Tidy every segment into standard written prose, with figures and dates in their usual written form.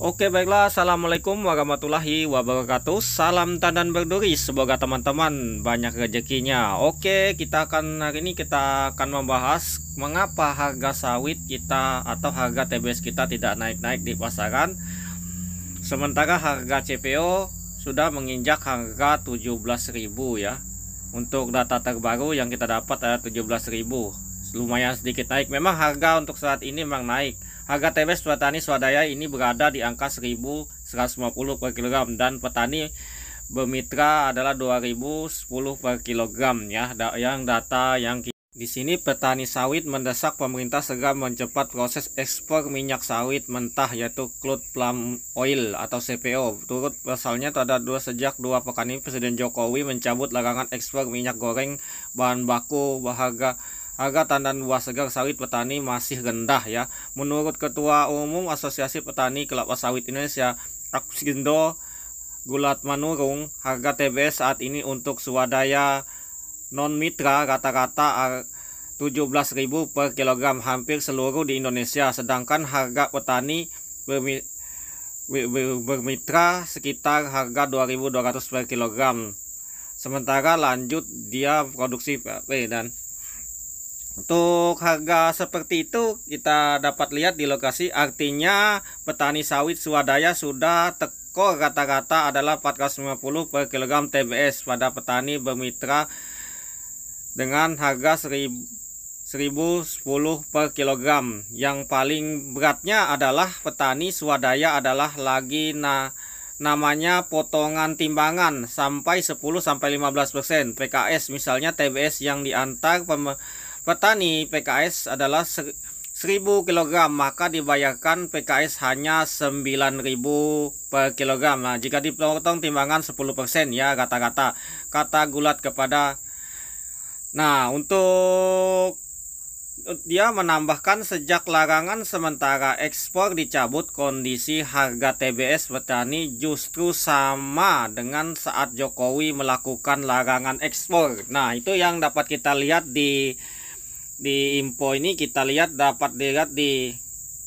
Oke, baiklah. Assalamualaikum warahmatullahi wabarakatuh. Salam tandan berduri. Semoga teman-teman banyak rezekinya. Oke, hari ini kita akan membahas mengapa harga sawit kita atau harga TBS kita tidak naik-naik di pasaran. Sementara harga CPO sudah menginjak harga 17.000 ya. Untuk data terbaru yang kita dapat ada 17.000. Lumayan sedikit naik. Memang harga untuk saat ini memang naik. Harga TBS petani swadaya ini berada di angka 1.150 per kilogram dan petani bermitra adalah 2.010 per kilogram ya. Yang data yang di sini petani sawit mendesak pemerintah segera mencepat proses ekspor minyak sawit mentah yaitu crude palm oil atau CPO. Turut pasalnya ada sejak 2 pekan ini Presiden Jokowi mencabut larangan ekspor minyak goreng bahan baku harga tandan buah segar sawit petani masih rendah ya. Menurut Ketua Umum Asosiasi Petani Kelapa Sawit Indonesia, Aksindo Gulatmanurung, harga TBS saat ini untuk swadaya non mitra rata-rata 17.000 per kilogram hampir seluruh di Indonesia, sedangkan harga petani bermitra sekitar harga 2.200 per kilogram. Sementara lanjut dia produksi PP dan untuk harga seperti itu kita dapat lihat di lokasi, artinya petani sawit swadaya sudah tekor rata-rata adalah 450 per kilogram TBS pada petani bermitra dengan harga 1.010 per kilogram. Yang paling beratnya adalah petani swadaya adalah lagi namanya potongan timbangan sampai 10-15% PKS. Misalnya TBS yang diantar petani PKS adalah 1.000 kg, maka dibayarkan PKS hanya 9.000 per kilogram. Nah, jika dipotong timbangan 10% ya rata-rata, kata Gulat kepada. Nah, untuk dia menambahkan sejak larangan sementara ekspor dicabut, kondisi harga TBS petani justru sama dengan saat Jokowi melakukan larangan ekspor. Nah, itu yang dapat kita lihat di info ini. Kita dapat dilihat di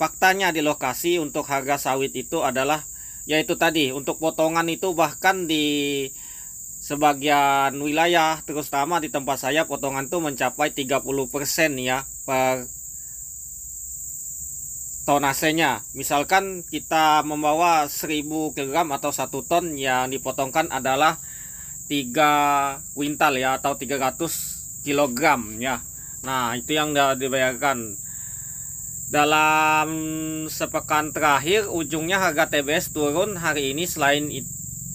faktanya di lokasi. Untuk harga sawit itu adalah yaitu tadi untuk potongan itu bahkan di sebagian wilayah terutama di tempat saya potongan itu mencapai 30% ya per tonasenya. Misalkan kita membawa 1.000 kg atau 1 ton, yang dipotongkan adalah 3 kuintal ya atau 300 kg ya. Nah, itu yang dibayarkan. Dalam sepekan terakhir ujungnya harga TBS turun hari ini. Selain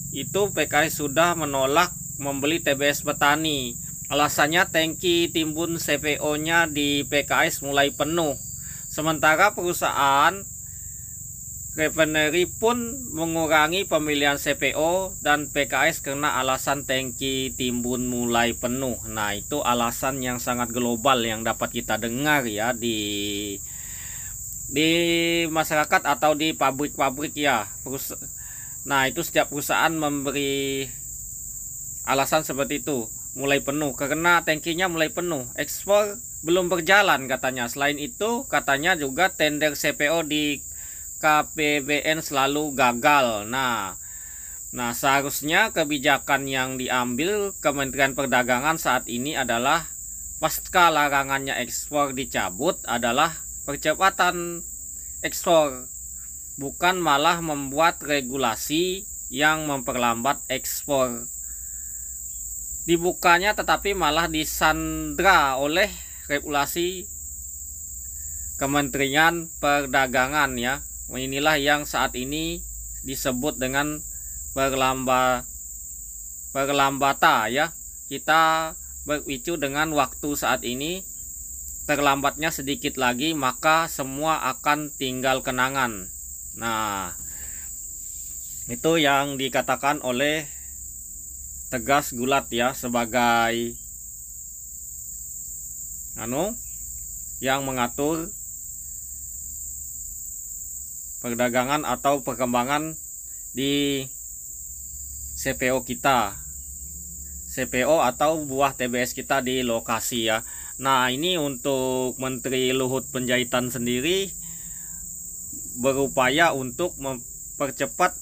itu PKS sudah menolak membeli TBS petani. Alasannya tangki timbun CPO-nya di PKS mulai penuh. Sementara perusahaan refinery pun mengurangi pemilihan CPO dan PKS karena alasan tangki timbun mulai penuh. Nah, itu alasan yang sangat global yang dapat kita dengar ya di masyarakat atau di pabrik-pabrik ya. Nah, itu setiap perusahaan memberi alasan seperti itu, mulai penuh karena tangkinya mulai penuh. Ekspor belum berjalan katanya. Selain itu katanya juga tender CPO di KPBN selalu gagal. Nah, seharusnya kebijakan yang diambil Kementerian Perdagangan saat ini adalah pasca larangannya ekspor dicabut adalah percepatan ekspor, bukan malah membuat regulasi yang memperlambat ekspor. Dibukanya tetapi malah disandra oleh regulasi Kementerian Perdagangan ya. Inilah yang saat ini disebut dengan perlambatan ya. Kita berpicu dengan waktu saat ini, terlambatnya sedikit lagi maka semua akan tinggal kenangan. Nah, itu yang dikatakan oleh tegas Gulat ya, sebagai yang mengatur perdagangan atau perkembangan di CPO kita, CPO atau buah TBS kita di lokasi ya. Nah, ini untuk Menteri Luhut Panjaitan sendiri berupaya untuk mempercepat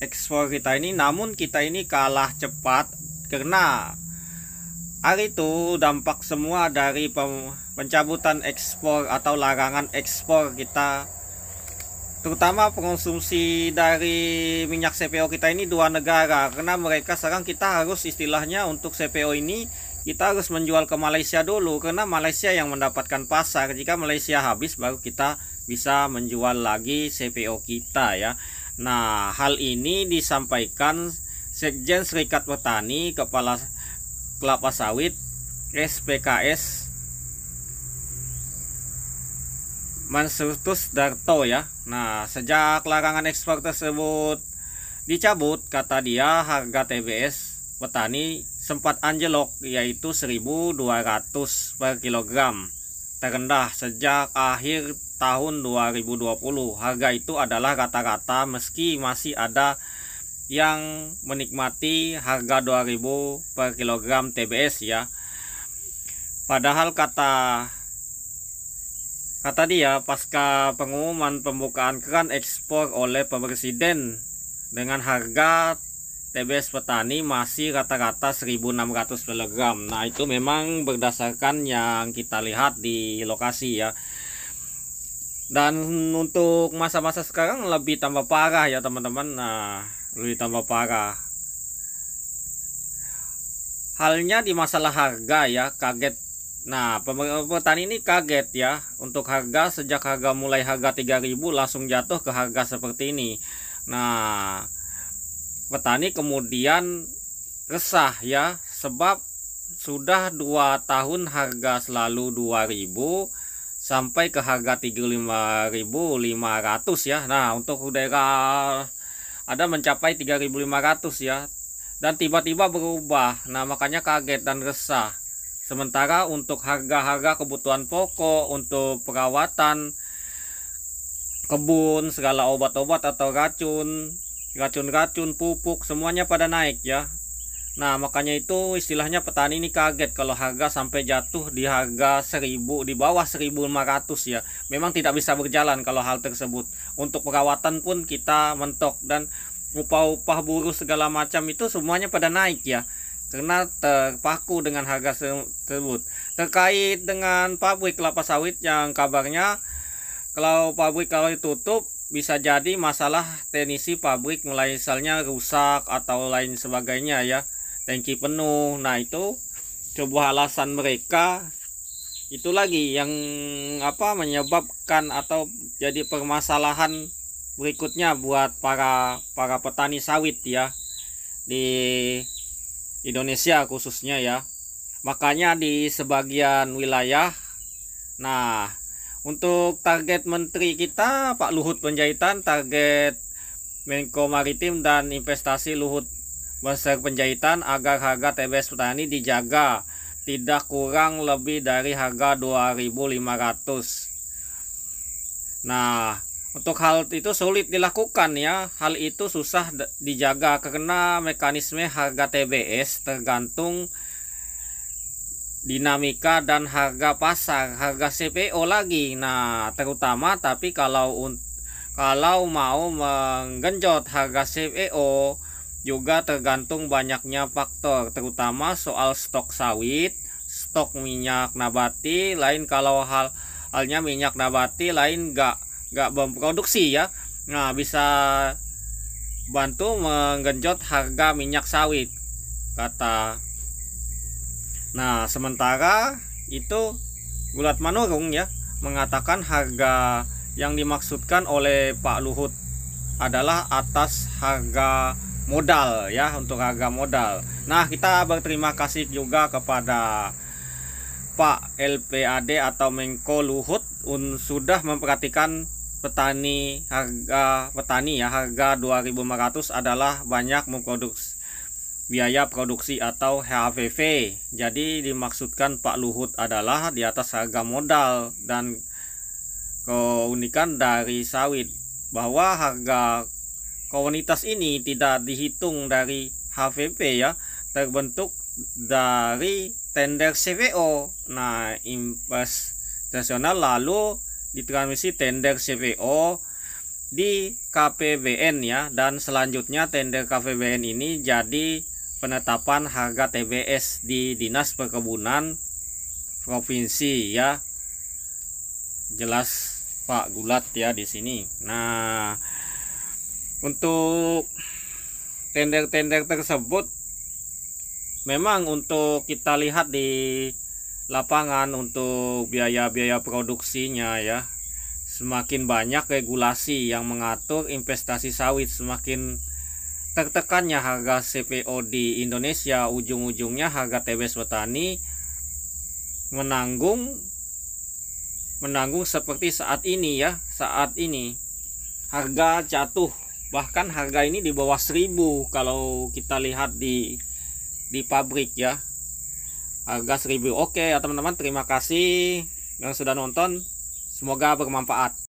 ekspor kita ini, namun kita ini kalah cepat karena hari itu dampak semua dari pencabutan ekspor atau larangan ekspor kita, terutama pengonsumsi dari minyak CPO kita ini dua negara, karena mereka sekarang kita harus istilahnya untuk CPO ini kita harus menjual ke Malaysia dulu, karena Malaysia yang mendapatkan pasar. Jika Malaysia habis baru kita bisa menjual lagi CPO kita ya. Nah, hal ini disampaikan Sekjen Serikat Petani Kepala Kelapa Sawit SPKS Mansutus Darto ya. Nah, sejak larangan ekspor tersebut dicabut, kata dia, harga TBS petani sempat anjlok, yaitu 1.200 per kilogram, terendah sejak akhir tahun 2020. Harga itu adalah rata-rata, meski masih ada yang menikmati harga 2.000 per kilogram TBS ya. Padahal kata dia, pasca pengumuman pembukaan keran ekspor oleh Presiden dengan harga TBS petani masih rata-rata 1.600 kg. Nah, itu memang berdasarkan yang kita lihat di lokasi ya. Dan untuk masa-masa sekarang lebih tambah parah ya teman-teman. Nah, lebih tambah parah halnya di masalah harga ya, kaget. Nah, petani ini kaget ya untuk harga, sejak harga mulai harga 3.000 langsung jatuh ke harga seperti ini. Nah, petani kemudian resah ya, sebab sudah 2 tahun harga selalu 2.000 sampai ke harga 35.500 ya. Nah, untuk daerah ada mencapai 3.500 ya, dan tiba-tiba berubah. Nah, makanya kaget dan resah. Sementara untuk harga-harga kebutuhan pokok, untuk perawatan kebun, segala obat-obat atau racun-racun, pupuk, semuanya pada naik ya. Nah, makanya itu istilahnya petani ini kaget kalau harga sampai jatuh di harga 1.000, di bawah 1.500 ya. Memang tidak bisa berjalan kalau hal tersebut. Untuk perawatan pun kita mentok, dan upah buruh segala macam itu semuanya pada naik ya, karena terpaku dengan harga tersebut. Terkait dengan pabrik kelapa sawit yang kabarnya kalau pabrik kalau ditutup bisa jadi masalah teknisi pabrik, mulai misalnya rusak atau lain sebagainya ya, tangki penuh. Nah, itu coba alasan mereka itu lagi yang menyebabkan atau jadi permasalahan berikutnya buat para petani sawit ya di Indonesia khususnya ya. Makanya di sebagian wilayah, nah, untuk target menteri kita Pak Luhut Panjaitan, target Menko Maritim dan Investasi Luhut Binsar Panjaitan agar harga TBS petani dijaga tidak kurang lebih dari harga 2.500. Nah, untuk hal itu sulit dilakukan ya. Hal itu susah dijaga karena mekanisme harga TBS tergantung dinamika dan harga pasar, harga CPO lagi. Nah, terutama tapi kalau mau menggenjot harga CPO juga tergantung banyaknya faktor, terutama soal stok sawit, stok minyak nabati. Lain kalau halnya minyak nabati lain nggak memproduksi ya. Nah, bisa bantu menggenjot harga minyak sawit, kata. Nah, sementara itu Gulat Manurung ya mengatakan harga yang dimaksudkan oleh Pak Luhut adalah atas harga modal ya, untuk harga modal. Nah, kita berterima kasih juga kepada Pak LPAD atau Menko Luhut sudah memperhatikan petani, harga 2.500 adalah banyak memproduksi biaya produksi atau HVV. Jadi dimaksudkan Pak Luhut adalah di atas harga modal, dan keunikan dari sawit bahwa harga komunitas ini tidak dihitung dari HVP ya, terbentuk dari tender CPO. Nah, investasional lalu ditransmisi tender CPO di KPBN ya, dan selanjutnya tender KPBN ini jadi penetapan harga TBS di Dinas Perkebunan Provinsi ya. Jelas Pak Gulat ya di sini. Nah, untuk tender-tender tersebut memang untuk kita lihat di lapangan untuk biaya-biaya produksinya ya, semakin banyak regulasi yang mengatur investasi sawit, semakin tertekannya harga CPO di Indonesia, ujung-ujungnya harga TBS petani menanggung seperti saat ini ya. Saat ini harga jatuh, bahkan harga ini di bawah 1000 kalau kita lihat di pabrik ya, harga 1000. Oke ya teman-teman, terima kasih yang sudah nonton, semoga bermanfaat.